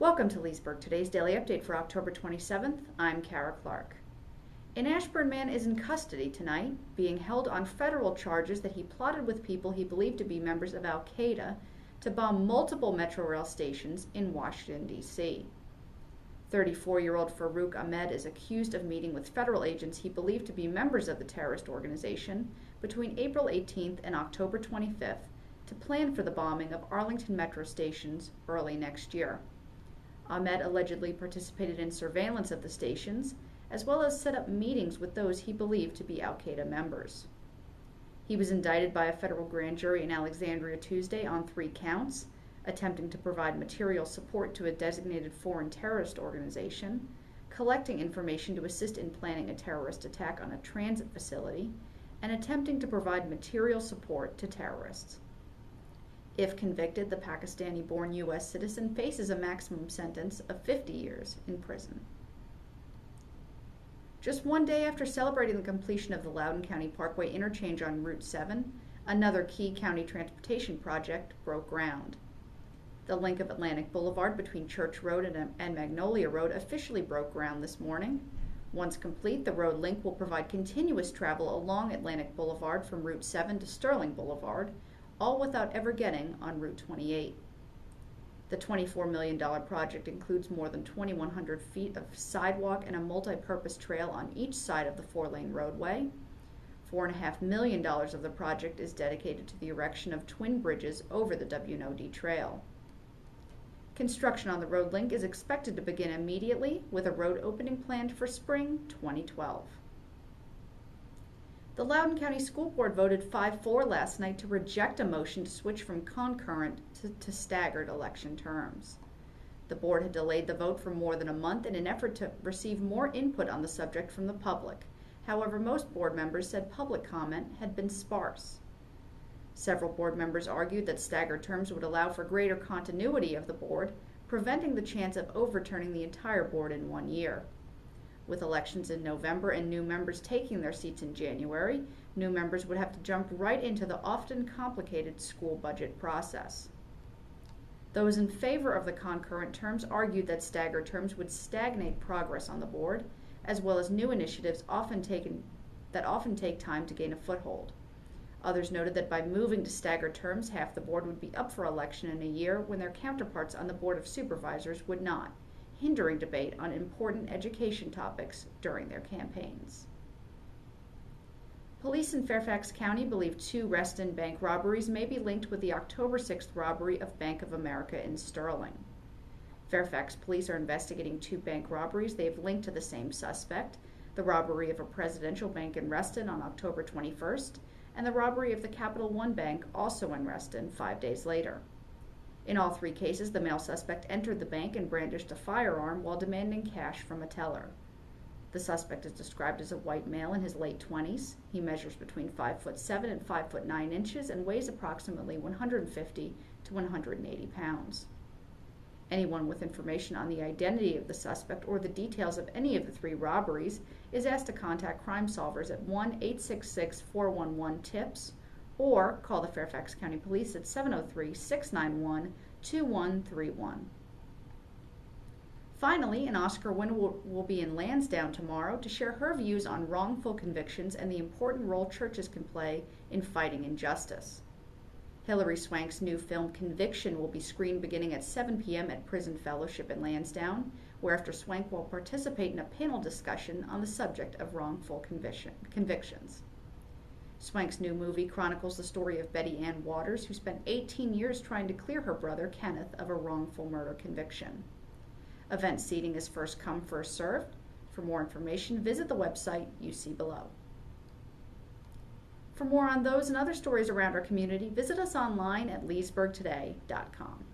Welcome to Leesburg Today's Daily Update for October 27th. I'm Kara Clark. An Ashburn man is in custody tonight, being held on federal charges that he plotted with people he believed to be members of Al-Qaeda to bomb multiple Metro Rail stations in Washington, D.C. 34-year-old Farouk Ahmed is accused of meeting with federal agents he believed to be members of the terrorist organization between April 18th and October 25th to plan for the bombing of Arlington Metro stations early next year. Ahmed allegedly participated in surveillance of the stations, as well as set up meetings with those he believed to be Al-Qaeda members. He was indicted by a federal grand jury in Alexandria Tuesday on 3 counts: attempting to provide material support to a designated foreign terrorist organization, collecting information to assist in planning a terrorist attack on a transit facility, and attempting to provide material support to terrorists. If convicted, the Pakistani-born U.S. citizen faces a maximum sentence of 50 years in prison. Just one day after celebrating the completion of the Loudoun County Parkway interchange on Route 7, another key county transportation project broke ground. The link of Atlantic Boulevard between Church Road and Magnolia Road officially broke ground this morning. Once complete, the road link will provide continuous travel along Atlantic Boulevard from Route 7 to Sterling Boulevard, all without ever getting on Route 28. The $24 million project includes more than 2,100 feet of sidewalk and a multi-purpose trail on each side of the 4-lane roadway. $4.5 million of the project is dedicated to the erection of twin bridges over the W&OD trail. Construction on the road link is expected to begin immediately, with a road opening planned for spring 2012. The Loudoun County School Board voted 5-4 last night to reject a motion to switch from concurrent to staggered election terms. The board had delayed the vote for more than a month in an effort to receive more input on the subject from the public. However, most board members said public comment had been sparse. Several board members argued that staggered terms would allow for greater continuity of the board, preventing the chance of overturning the entire board in 1 year. With elections in November and new members taking their seats in January, new members would have to jump right into the often complicated school budget process. Those in favor of the concurrent terms argued that staggered terms would stagnate progress on the board, as well as new initiatives often take time to gain a foothold. Others noted that by moving to staggered terms, half the board would be up for election in a year when their counterparts on the Board of Supervisors would not, hindering debate on important education topics during their campaigns. Police in Fairfax County believe 2 Reston bank robberies may be linked with the October 6th robbery of Bank of America in Sterling. Fairfax police are investigating 2 bank robberies they have linked to the same suspect: the robbery of a Presidential Bank in Reston on October 21st, and the robbery of the Capital One Bank, also in Reston, 5 days later. In all 3 cases, the male suspect entered the bank and brandished a firearm while demanding cash from a teller. The suspect is described as a white male in his late 20s. He measures between 5'7" and 5'9" and weighs approximately 150 to 180 pounds. Anyone with information on the identity of the suspect or the details of any of the 3 robberies is asked to contact Crime Solvers at 1-866-411-TIPS or call the Fairfax County Police at 703-691-2131. Finally, an Oscar winner will be in Lansdowne tomorrow to share her views on wrongful convictions and the important role churches can play in fighting injustice. Hilary Swank's new film Conviction will be screened beginning at 7 p.m. at Prison Fellowship in Lansdowne, whereafter Swank will participate in a panel discussion on the subject of wrongful convictions. Swank's new movie chronicles the story of Betty Ann Waters, who spent 18 years trying to clear her brother, Kenneth, of a wrongful murder conviction. Event seating is first come, first served. For more information, visit the website you see below. For more on those and other stories around our community, visit us online at leesburgtoday.com.